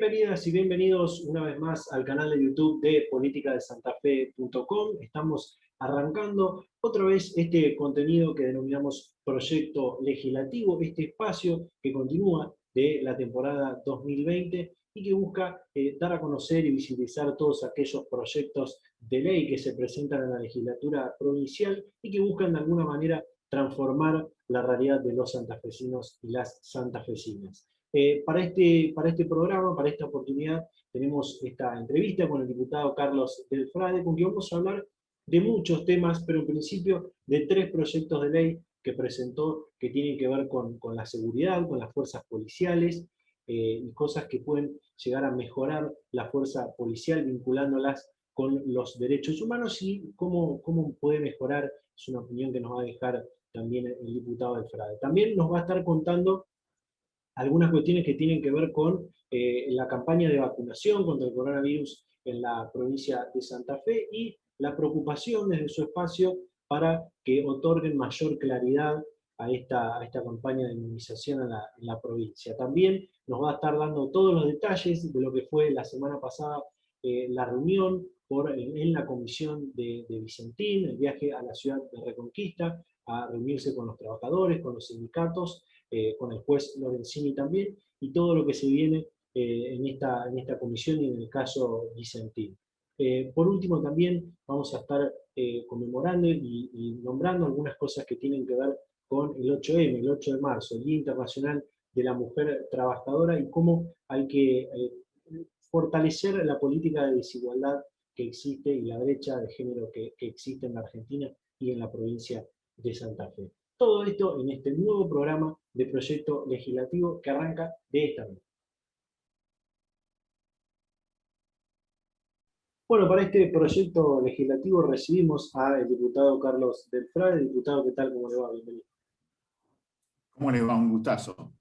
Bienvenidas y bienvenidos una vez más al canal de YouTube de politicadesantafe.com. Estamos arrancando otra vez este contenido que denominamos Proyecto Legislativo, este espacio que continúa de la temporada 2020 y que busca dar a conocer y visibilizar todos aquellos proyectos de ley que se presentan en la legislatura provincial y que buscan de alguna manera transformar la realidad de los santafesinos y las santafesinas. Para este programa, para esta oportunidad, tenemos esta entrevista con el diputado Carlos Del Frade, con quien vamos a hablar de muchos temas, pero en principio de 3 proyectos de ley que presentó que tienen que ver con la seguridad, con las fuerzas policiales, y cosas que pueden llegar a mejorar la fuerza policial vinculándolas con los derechos humanos y cómo puede mejorar, es una opinión que nos va a dejar también el diputado Del Frade. También nos va a estar contando algunas cuestiones que tienen que ver con la campaña de vacunación contra el coronavirus en la provincia de Santa Fe y la preocupación desde su espacio para que otorguen mayor claridad a esta campaña de inmunización en la provincia. También nos va a estar dando todos los detalles de lo que fue la semana pasada la reunión en la comisión de Vicentín, el viaje a la ciudad de Reconquista, a reunirse con los trabajadores, con los sindicatos, con el juez Lorenzini también, y todo lo que se viene en esta comisión y en el caso Vicentín. Por último, también vamos a estar conmemorando y nombrando algunas cosas que tienen que ver con el 8M, el 8 de marzo, el Día Internacional de la Mujer Trabajadora, y cómo hay que fortalecer la política de desigualdad que existe y la brecha de género que existe en la Argentina y en la provincia de Santa Fe. Todo esto en este nuevo programa de proyecto legislativo que arranca de esta manera. Bueno, para este proyecto legislativo recibimos al diputado Carlos Del Frade. Diputado, ¿qué tal? ¿Cómo le va? Bienvenido. ¿Cómo le va? Un gustazo.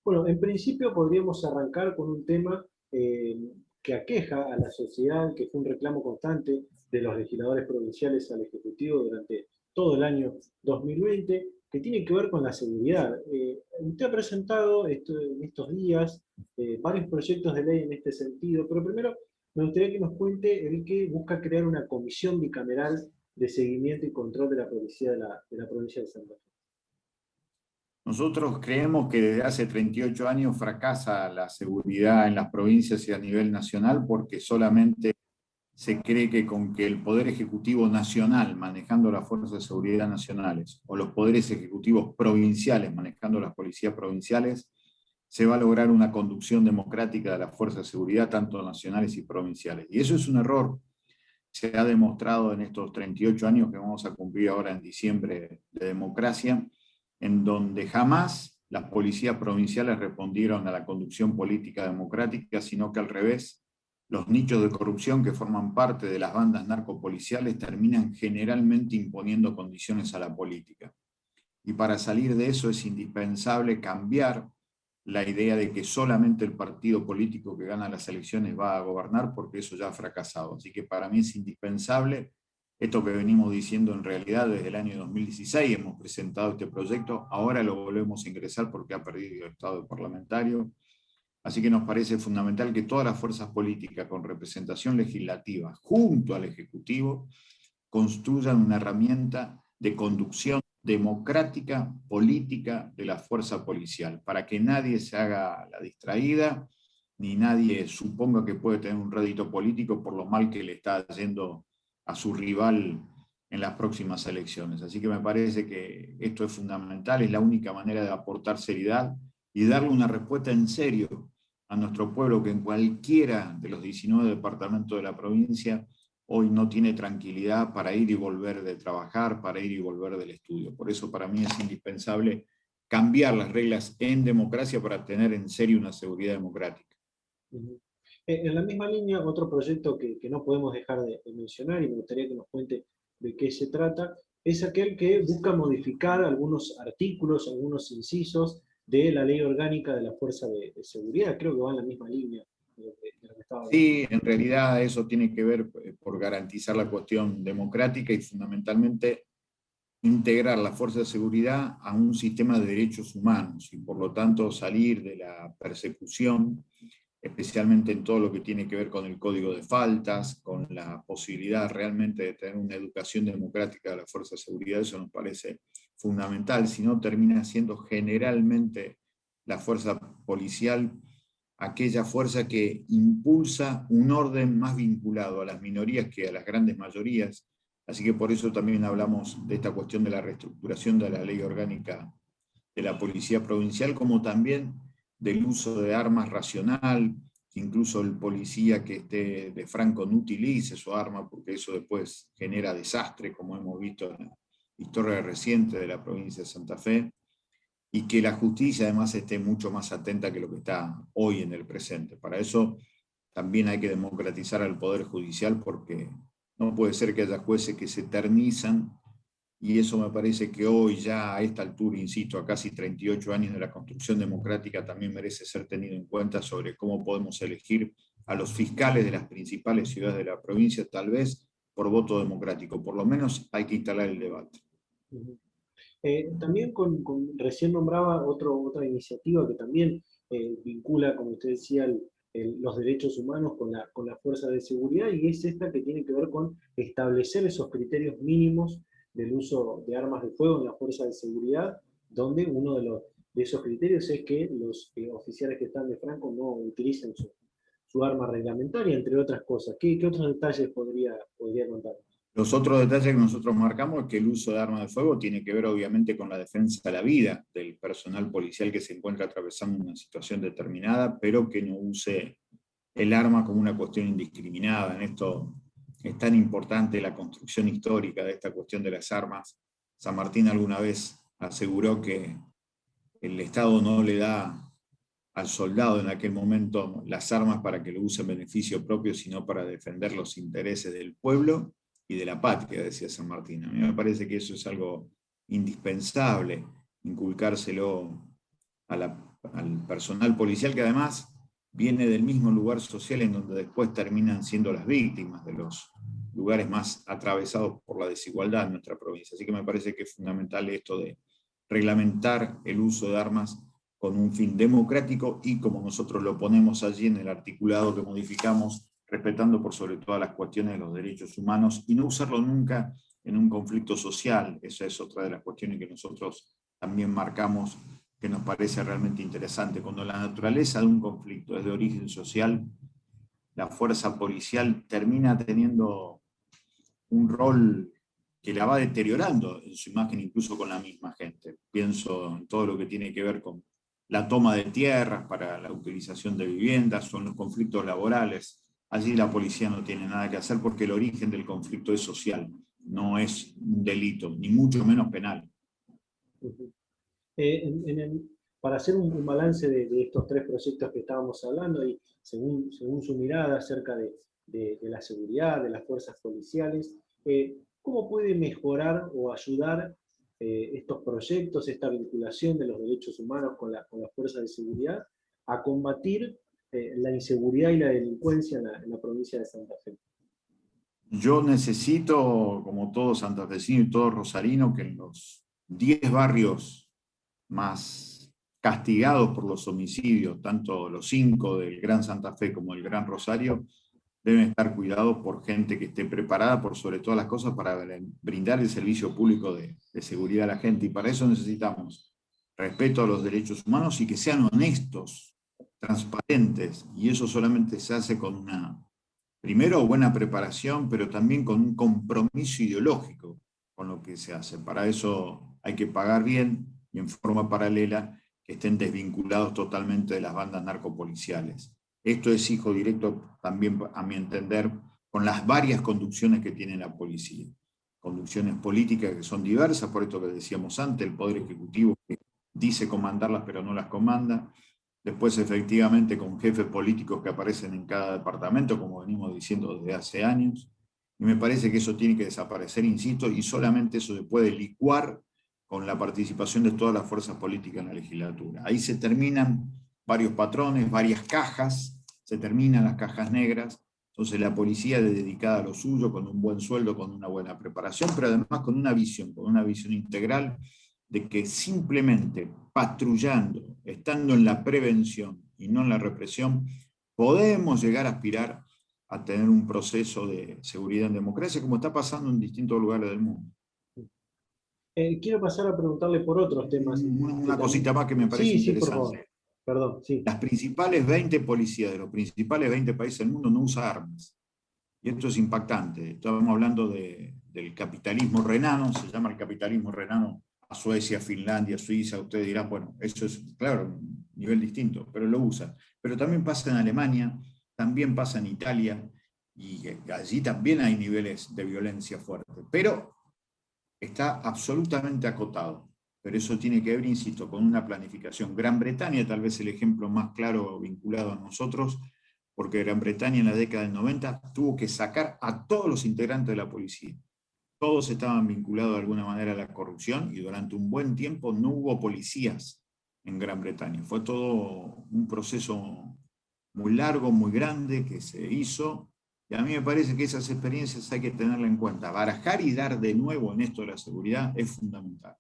Bueno, en principio podríamos arrancar con un tema que aqueja a la sociedad, que fue un reclamo constante de los legisladores provinciales al Ejecutivo durante todo el año 2020, que tiene que ver con la seguridad. Usted ha presentado en estos días varios proyectos de ley en este sentido, pero primero me gustaría que nos cuente el que busca crear una comisión bicameral de seguimiento y control de la policía de la provincia de Santa Fe. Nosotros creemos que desde hace 38 años fracasa la seguridad en las provincias y a nivel nacional porque solamente se cree que con que el Poder Ejecutivo Nacional, manejando las fuerzas de seguridad nacionales, o los poderes ejecutivos provinciales, manejando las policías provinciales, se va a lograr una conducción democrática de las fuerzas de seguridad, tanto nacionales y provinciales. Y eso es un error. Se ha demostrado en estos 38 años que vamos a cumplir ahora en diciembre de democracia, en donde jamás las policías provinciales respondieron a la conducción política democrática, sino que al revés, los nichos de corrupción que forman parte de las bandas narcopoliciales terminan generalmente imponiendo condiciones a la política. Y para salir de eso es indispensable cambiar la idea de que solamente el partido político que gana las elecciones va a gobernar, porque eso ya ha fracasado. Así que para mí es indispensable esto que venimos diciendo en realidad desde el año 2016, hemos presentado este proyecto, ahora lo volvemos a ingresar porque ha perdido el estado parlamentario. Así que nos parece fundamental que todas las fuerzas políticas con representación legislativa junto al Ejecutivo construyan una herramienta de conducción democrática, política de la fuerza policial, para que nadie se haga la distraída, ni nadie suponga que puede tener un rédito político por lo mal que le está yendo a su rival en las próximas elecciones. Así que me parece que esto es fundamental, es la única manera de aportar seriedad y darle una respuesta en serio a nuestro pueblo que en cualquiera de los 19 departamentos de la provincia hoy no tiene tranquilidad para ir y volver de trabajar, para ir y volver del estudio. Por eso para mí es indispensable cambiar las reglas en democracia para tener en serio una seguridad democrática. En la misma línea, otro proyecto que no podemos dejar de mencionar y me gustaría que nos cuente de qué se trata, es aquel que busca modificar algunos artículos, algunos incisos de la Ley Orgánica de la Fuerza de Seguridad. Creo que va en la misma línea de lo que estaba hablando. Sí, en realidad eso tiene que ver por garantizar la cuestión democrática y fundamentalmente integrar la fuerza de seguridad a un sistema de derechos humanos y por lo tanto salir de la persecución especialmente en todo lo que tiene que ver con el código de faltas, con la posibilidad realmente de tener una educación democrática de la fuerza de seguridad. Eso nos parece fundamental, si no termina siendo generalmente la fuerza policial aquella fuerza que impulsa un orden más vinculado a las minorías que a las grandes mayorías. Así que por eso también hablamos de esta cuestión de la reestructuración de la ley orgánica de la policía provincial, como también del uso de armas racional, que incluso el policía que esté de franco no utilice su arma, porque eso después genera desastre, como hemos visto en la historia reciente de la provincia de Santa Fe, y que la justicia además esté mucho más atenta que lo que está hoy en el presente. Para eso también hay que democratizar al Poder Judicial, porque no puede ser que haya jueces que se eternizan, y eso me parece que hoy ya a esta altura, insisto, a casi 38 años de la construcción democrática, también merece ser tenido en cuenta sobre cómo podemos elegir a los fiscales de las principales ciudades de la provincia, tal vez por voto democrático. Por lo menos hay que instalar el debate. También recién nombraba otra iniciativa que también vincula, como usted decía, los derechos humanos con la fuerza de seguridad, y es esta que tiene que ver con establecer esos criterios mínimos del uso de armas de fuego en la fuerza de seguridad, donde uno de esos criterios es que los oficiales que están de franco no utilicen su arma reglamentaria, entre otras cosas. ¿Qué otros detalles podría contar? Los otros detalles que nosotros marcamos es que el uso de armas de fuego tiene que ver obviamente con la defensa de la vida del personal policial que se encuentra atravesando una situación determinada, pero que no use el arma como una cuestión indiscriminada. En esto es tan importante la construcción histórica de esta cuestión de las armas. San Martín alguna vez aseguró que el Estado no le da al soldado en aquel momento las armas para que lo use en beneficio propio, sino para defender los intereses del pueblo y de la patria, decía San Martín. A mí me parece que eso es algo indispensable, inculcárselo al personal policial, que además viene del mismo lugar social en donde después terminan siendo las víctimas de los lugares más atravesados por la desigualdad en nuestra provincia. Así que me parece que es fundamental esto de reglamentar el uso de armas con un fin democrático y como nosotros lo ponemos allí en el articulado que modificamos, respetando por sobre todas las cuestiones de los derechos humanos y no usarlo nunca en un conflicto social. Esa es otra de las cuestiones que nosotros también marcamos, que nos parece realmente interesante. Cuando la naturaleza de un conflicto es de origen social, la fuerza policial termina teniendo un rol que la va deteriorando en su imagen incluso con la misma gente. Pienso en todo lo que tiene que ver con la toma de tierras para la utilización de viviendas o en los conflictos laborales. Allí la policía no tiene nada que hacer porque el origen del conflicto es social, no es un delito, ni mucho menos penal. Para hacer balance de estos tres proyectos que estábamos hablando, y según su mirada acerca de la seguridad, de las fuerzas policiales, ¿cómo puede mejorar o ayudar estos proyectos, esta vinculación de los derechos humanos con las fuerzas de seguridad, a combatir la inseguridad y la delincuencia en la provincia de Santa Fe? Yo necesito, como todo santafesino y todo rosarino, que en los 10 barrios más castigados por los homicidios, tanto los 5 del Gran Santa Fe como el Gran Rosario, deben estar cuidados por gente que esté preparada por sobre todas las cosas para brindar el servicio público de seguridad a la gente. Y para eso necesitamos respeto a los derechos humanos y que sean honestos, transparentes. Y eso solamente se hace con una, primero, buena preparación, pero también con un compromiso ideológico con lo que se hace. Para eso hay que pagar bien y en forma paralela que estén desvinculados totalmente de las bandas narcopoliciales. Esto es hijo directo también, a mi entender, con las varias conducciones que tiene la policía. Conducciones políticas que son diversas, por esto que decíamos antes, el Poder Ejecutivo que dice comandarlas pero no las comanda. Después, efectivamente, con jefes políticos que aparecen en cada departamento, como venimos diciendo desde hace años. Y me parece que eso tiene que desaparecer, insisto, y solamente eso se puede licuar con la participación de todas las fuerzas políticas en la legislatura. Ahí se terminan varios patrones, varias cajas, se terminan las cajas negras. Entonces la policía es dedicada a lo suyo, con un buen sueldo, con una buena preparación, pero además con una visión integral de que simplemente patrullando, estando en la prevención y no en la represión, podemos llegar a aspirar a tener un proceso de seguridad en democracia, como está pasando en distintos lugares del mundo. Quiero pasar a preguntarle por otros temas. Una cosita más que me parece Sí, sí, por favor. interesante. Perdón, sí. Las principales 20 policías de los principales 20 países del mundo no usan armas. Y esto es impactante. Estamos hablando del capitalismo renano, se llama el capitalismo renano a Suecia, Finlandia, Suiza. Ustedes dirán, bueno, eso es, claro, un nivel distinto, pero lo usan. Pero también pasa en Alemania, también pasa en Italia, y allí también hay niveles de violencia fuerte. Pero está absolutamente acotado. Pero eso tiene que ver, insisto, con una planificación. Gran Bretaña, tal vez el ejemplo más claro vinculado a nosotros, porque Gran Bretaña en la década del 90 tuvo que sacar a todos los integrantes de la policía. Todos estaban vinculados de alguna manera a la corrupción y durante un buen tiempo no hubo policías en Gran Bretaña. Fue todo un proceso muy largo, muy grande que se hizo. Y a mí me parece que esas experiencias hay que tenerlas en cuenta. Barajar y dar de nuevo en esto de la seguridad es fundamental.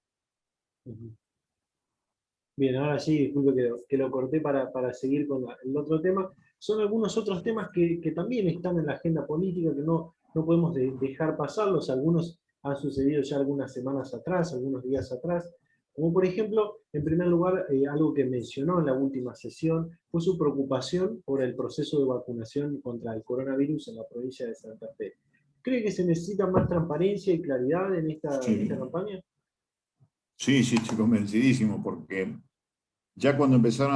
Bien, ahora sí, disculpe que lo corté para seguir con el otro tema. Son algunos otros temas que también están en la agenda política, que no podemos dejar pasarlos. Algunos han sucedido ya algunas semanas atrás, algunos días atrás. Como por ejemplo, en primer lugar, algo que mencionó en la última sesión fue su preocupación por el proceso de vacunación contra el coronavirus en la provincia de Santa Fe. ¿Cree que se necesita más transparencia y claridad en esta campaña? Sí, sí, estoy convencidísimo, porque ya cuando empezaron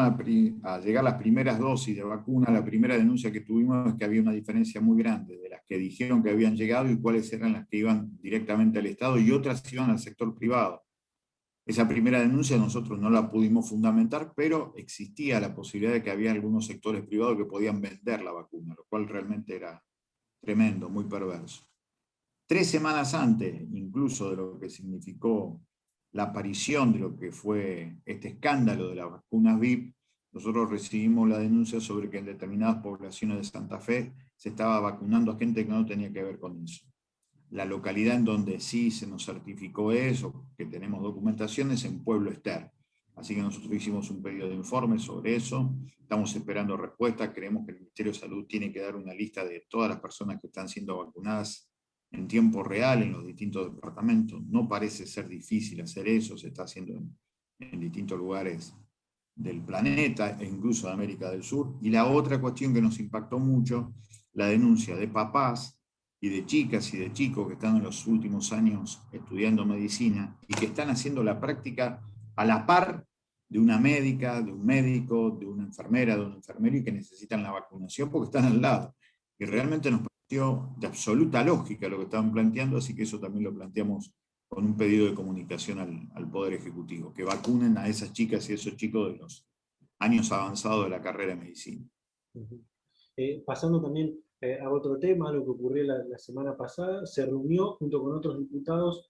a llegar las primeras dosis de vacuna, la primera denuncia que tuvimos es que había una diferencia muy grande de las que dijeron que habían llegado y cuáles eran las que iban directamente al Estado y otras iban al sector privado. Esa primera denuncia nosotros no la pudimos fundamentar, pero existía la posibilidad de que había algunos sectores privados que podían vender la vacuna, lo cual realmente era tremendo, muy perverso. 3 semanas antes, incluso de lo que significó la aparición de lo que fue este escándalo de las vacunas VIP, nosotros recibimos la denuncia sobre que en determinadas poblaciones de Santa Fe se estaba vacunando a gente que no tenía que ver con eso. La localidad en donde sí se nos certificó eso, que tenemos documentación, es en Pueblo Ester. Así que nosotros hicimos un pedido de informe sobre eso, estamos esperando respuesta, creemos que el Ministerio de Salud tiene que dar una lista de todas las personas que están siendo vacunadas en tiempo real en los distintos departamentos. No parece ser difícil hacer eso, se está haciendo en distintos lugares del planeta e incluso de América del Sur. Y la otra cuestión que nos impactó mucho, la denuncia de papás y de chicas y de chicos que están en los últimos años estudiando medicina y que están haciendo la práctica a la par de una médica, de un médico, de una enfermera, de un enfermero y que necesitan la vacunación porque están al lado. Y realmente nos pareció de absoluta lógica lo que estaban planteando, así que eso también lo planteamos con un pedido de comunicación al Poder Ejecutivo, que vacunen a esas chicas y esos chicos de los años avanzados de la carrera de medicina. Pasando también a otro tema, lo que ocurrió la semana pasada, se reunió junto con otros diputados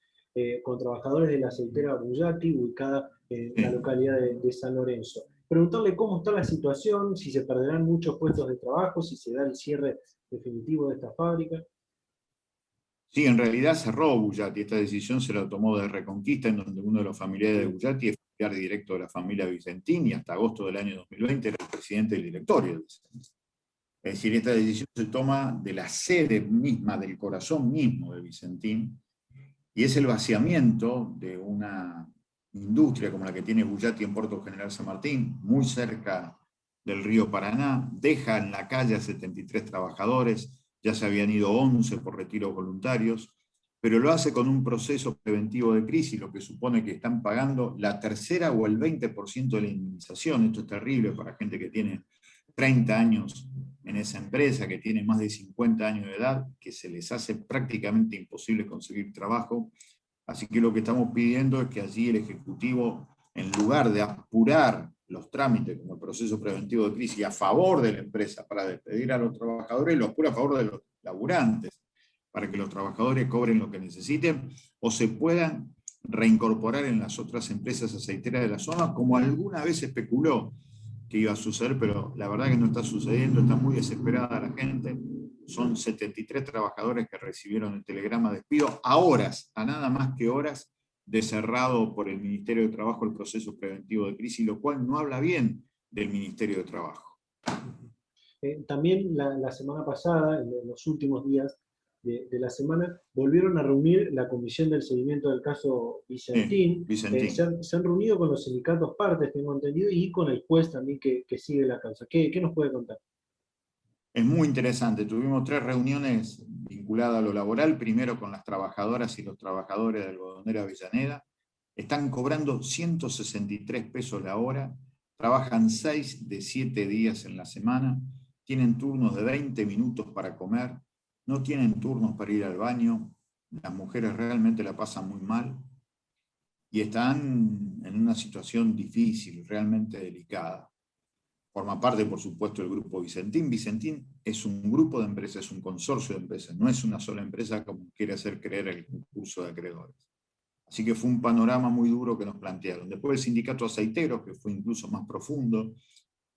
con trabajadores de la aceitera Bullati, ubicada en la localidad de San Lorenzo. Preguntarle cómo está la situación, si se perderán muchos puestos de trabajo, si se da el cierre definitivo de esta fábrica. Sí, en realidad cerró Bullati. Esta decisión se la tomó de Reconquista, en donde uno de los familiares de Bullati es familiar directo de la familia Vicentín y hasta agosto del año 2020 era el presidente del directorio de Vicentín. Es decir, esta decisión se toma de la sede misma, del corazón mismo de Vicentín, y es el vaciamiento de una industria como la que tiene Bullati en Puerto General San Martín, muy cerca del río Paraná, deja en la calle a 73 trabajadores, ya se habían ido 11 por retiros voluntarios, pero lo hace con un proceso preventivo de crisis, lo que supone que están pagando la tercera o el 20% de la indemnización. Esto es terrible para gente que tiene 30 años en esa empresa, que tiene más de 50 años de edad, que se les hace prácticamente imposible conseguir trabajo. Así que lo que estamos pidiendo es que allí el Ejecutivo, en lugar de apurar los trámites como el proceso preventivo de crisis a favor de la empresa para despedir a los trabajadores, lo apura a favor de los laburantes, para que los trabajadores cobren lo que necesiten o se puedan reincorporar en las otras empresas aceiteras de la zona, como alguna vez se especuló que iba a suceder, pero la verdad que no está sucediendo, está muy desesperada la gente. Son 73 trabajadores que recibieron el telegrama de despido a horas, a nada más que horas, de cerrado por el Ministerio de Trabajo el proceso preventivo de crisis, lo cual no habla bien del Ministerio de Trabajo. También la semana pasada, en los últimos días de la semana, volvieron a reunir la comisión del seguimiento del caso Vicentín. Vicentín. Se han reunido con los sindicatos partes, tengo entendido, y con el juez también que sigue la causa. ¿Qué nos puede contar? Es muy interesante. Tuvimos 3 reuniones vinculadas a lo laboral, primero con las trabajadoras y los trabajadores de Algodonera Avellaneda. Están cobrando 163 pesos la hora, trabajan 6 de 7 días en la semana, tienen turnos de 20 minutos para comer, no tienen turnos para ir al baño, las mujeres realmente la pasan muy mal y están en una situación difícil, realmente delicada. Forma parte, por supuesto, del grupo Vicentín. Vicentín es un grupo de empresas, es un consorcio de empresas, no es una sola empresa como quiere hacer creer el concurso de acreedores. Así que fue un panorama muy duro que nos plantearon. Después el sindicato aceitero, que fue incluso más profundo,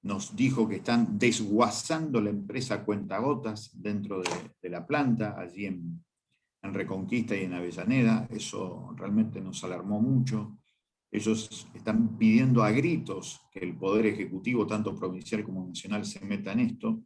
nos dijo que están desguazando la empresa a cuentagotas dentro de la planta, allí en Reconquista y en Avellaneda. Eso realmente nos alarmó mucho. Ellos están pidiendo a gritos que el Poder Ejecutivo, tanto provincial como nacional, se meta en esto.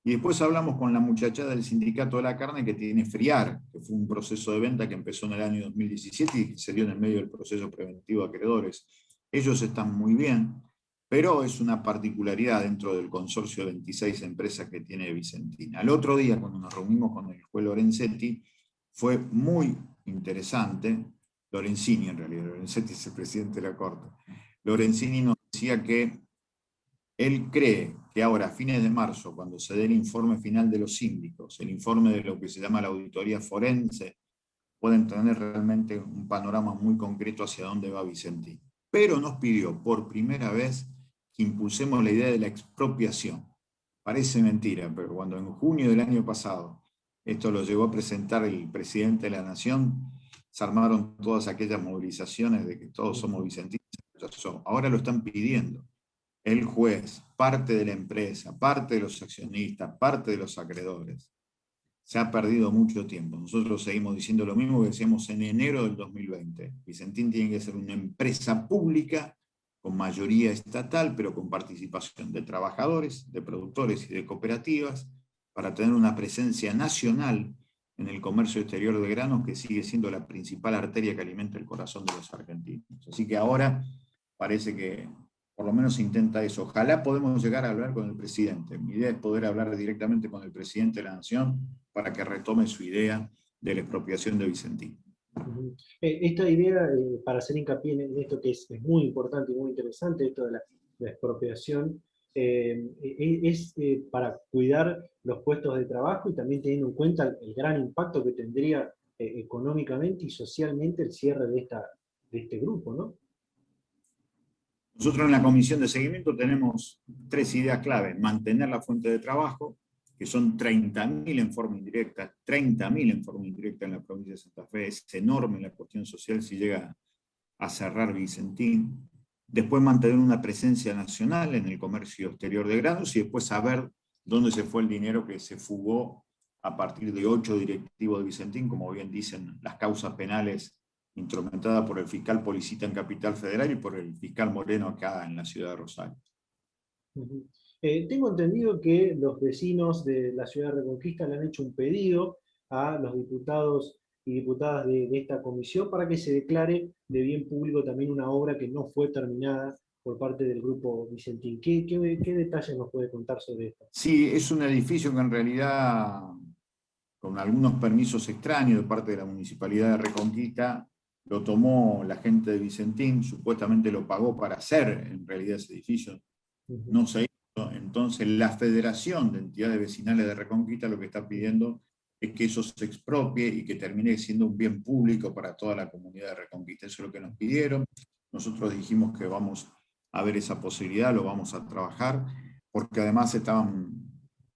Y después hablamos con la muchachada del Sindicato de la Carne que tiene FRIAR, que fue un proceso de venta que empezó en el año 2017 y que se dio en el medio del proceso preventivo de acreedores. Ellos están muy bien, pero es una particularidad dentro del consorcio de 26 empresas que tiene Vicentina. Al otro día, cuando nos reunimos con el juez Lorenzetti, fue muy interesante. Lorenzini, en realidad, Lorenzetti es el presidente de la Corte. Lorenzini nos decía que él cree que ahora, a fines de marzo, cuando se dé el informe final de los síndicos, el informe de lo que se llama la auditoría forense, pueden tener realmente un panorama muy concreto hacia dónde va Vicentín. Pero nos pidió por primera vez que impulsemos la idea de la expropiación. Parece mentira, pero cuando en junio del año pasado esto lo llegó a presentar el presidente de la Nación, se armaron todas aquellas movilizaciones de que todos somos vicentinos. Ahora lo están pidiendo. El juez, parte de la empresa, parte de los accionistas, parte de los acreedores. Se ha perdido mucho tiempo. Nosotros seguimos diciendo lo mismo que decíamos en enero del 2020. Vicentín tiene que ser una empresa pública con mayoría estatal, pero con participación de trabajadores, de productores y de cooperativas, para tener una presencia nacional en el comercio exterior de granos, que sigue siendo la principal arteria que alimenta el corazón de los argentinos. Así que ahora parece que por lo menos se intenta eso. Ojalá podamos llegar a hablar con el presidente. Mi idea es poder hablar directamente con el presidente de la Nación para que retome su idea de la expropiación de Vicentín. Esta idea, para hacer hincapié en esto que es muy importante y muy interesante, esto de la expropiación, es para cuidar los puestos de trabajo y también teniendo en cuenta el gran impacto que tendría económicamente y socialmente el cierre de este grupo, ¿no? Nosotros en la comisión de seguimiento tenemos 3 ideas clave: mantener la fuente de trabajo, que son 30.000 en forma indirecta, 30.000 en forma indirecta en la provincia de Santa Fe. Es enorme la cuestión social si llega a cerrar Vicentín. Después mantener una presencia nacional en el comercio exterior de granos y después saber dónde se fue el dinero que se fugó a partir de 8 directivos de Vicentín, como bien dicen las causas penales instrumentada por el fiscal Policita en Capital Federal y por el fiscal Moreno acá en la ciudad de Rosario. Tengo entendido que los vecinos de la ciudad de Reconquista le han hecho un pedido a los diputados y diputadas de esta comisión para que se declare de bien público también una obra que no fue terminada por parte del grupo Vicentín. ¿Qué detalles nos puede contar sobre esto? Sí, es un edificio que en realidad, con algunos permisos extraños de parte de la Municipalidad de Reconquista, lo tomó la gente de Vicentín, supuestamente lo pagó para hacer en realidad ese edificio, no se hizo. Entonces la Federación de Entidades Vecinales de Reconquista lo que está pidiendo es que eso se expropie y que termine siendo un bien público para toda la comunidad de Reconquista. Eso es lo que nos pidieron. Nosotros dijimos que vamos a ver esa posibilidad, lo vamos a trabajar, porque además estaban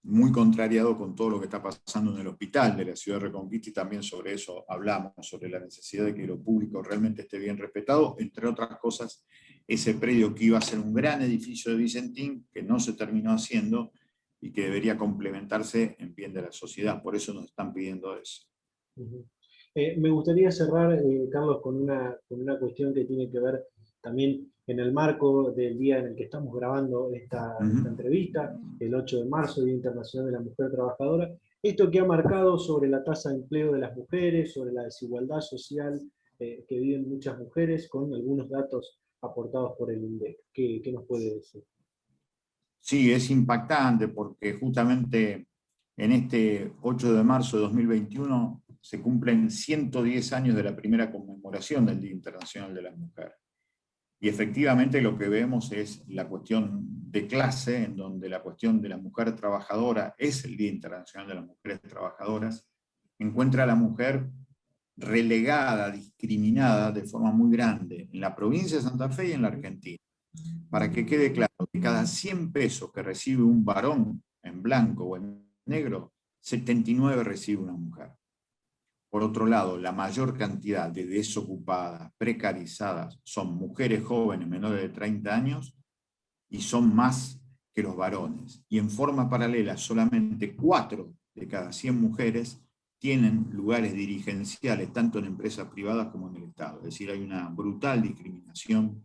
muy contrariado con todo lo que está pasando en el hospital de la ciudad de Reconquista, y también sobre eso hablamos, sobre la necesidad de que lo público realmente esté bien respetado, entre otras cosas, ese predio que iba a ser un gran edificio de Vicentín, que no se terminó haciendo y que debería complementarse en bien de la sociedad. Por eso nos están pidiendo eso. Me gustaría cerrar, Carlos, con una cuestión que tiene que ver también en el marco del día en el que estamos grabando esta entrevista, el 8 de marzo, Día Internacional de la Mujer Trabajadora, esto que ha marcado sobre la tasa de empleo de las mujeres, sobre la desigualdad social que viven muchas mujeres, con algunos datos aportados por el INDEC. ¿Qué nos puede decir? Sí, es impactante porque justamente en este 8 de marzo de 2021 se cumplen 110 años de la primera conmemoración del Día Internacional de la Mujer. Y efectivamente lo que vemos es la cuestión de clase, en donde la cuestión de la mujer trabajadora es el Día Internacional de las Mujeres Trabajadoras, encuentra a la mujer relegada, discriminada de forma muy grande en la provincia de Santa Fe y en la Argentina. Para que quede claro, de cada 100 pesos que recibe un varón en blanco o en negro, 79 recibe una mujer. Por otro lado, la mayor cantidad de desocupadas, precarizadas, son mujeres jóvenes menores de 30 años y son más que los varones. Y en forma paralela, solamente 4 de cada 100 mujeres tienen lugares dirigenciales, tanto en empresas privadas como en el Estado. Es decir, hay una brutal discriminación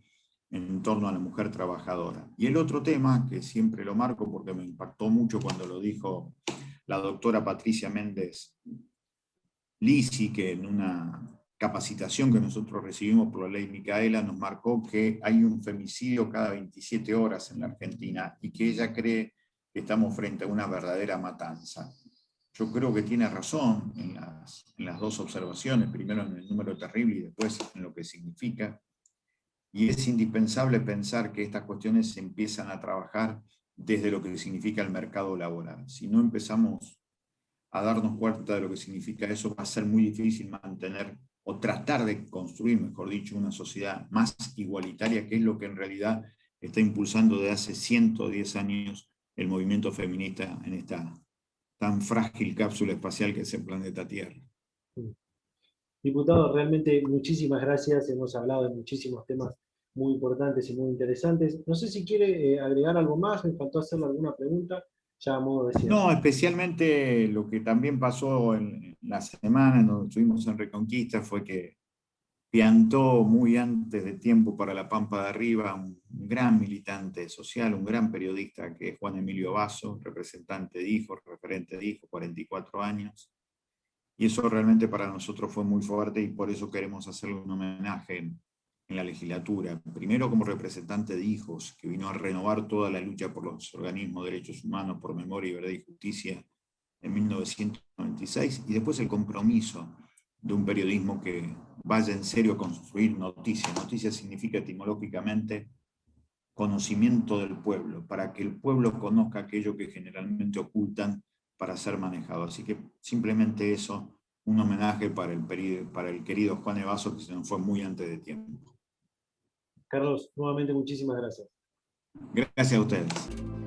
en torno a la mujer trabajadora. Y el otro tema, que siempre lo marco porque me impactó mucho cuando lo dijo la doctora Patricia Méndez Lisi, que en una capacitación que nosotros recibimos por la ley Micaela nos marcó que hay un femicidio cada 27 horas en la Argentina y que ella cree que estamos frente a una verdadera matanza. Yo creo que tiene razón en las dos observaciones, primero en el número terrible y después en lo que significa. Y es indispensable pensar que estas cuestiones se empiezan a trabajar desde lo que significa el mercado laboral. Si no empezamos a darnos cuenta de lo que significa eso, va a ser muy difícil mantener o tratar de construir, mejor dicho, una sociedad más igualitaria, que es lo que en realidad está impulsando desde hace 110 años el movimiento feminista en esta tan frágil cápsula espacial que es el planeta Tierra. Diputado, realmente muchísimas gracias. Hemos hablado de muchísimos temas muy importantes y muy interesantes. No sé si quiere agregar algo más, me faltó hacerle alguna pregunta, ya a modo de cierre. No, especialmente lo que también pasó en la semana en donde estuvimos en Reconquista fue que piantó muy antes de tiempo para la Pampa de Arriba un gran militante social, un gran periodista que es Juan Emilio Basso, representante de hijos, referente de hijos, 44 años. Y eso realmente para nosotros fue muy fuerte y por eso queremos hacerle un homenaje en la legislatura. Primero como representante de hijos, que vino a renovar toda la lucha por los organismos de derechos humanos, por memoria, verdad y justicia en 1996, y después el compromiso de un periodismo que vaya en serio a construir noticias. Noticia significa etimológicamente conocimiento del pueblo, para que el pueblo conozca aquello que generalmente ocultan para ser manejado. Así que simplemente eso, un homenaje para el querido Juan Evaso, que se nos fue muy antes de tiempo. Carlos, nuevamente muchísimas gracias. Gracias a ustedes.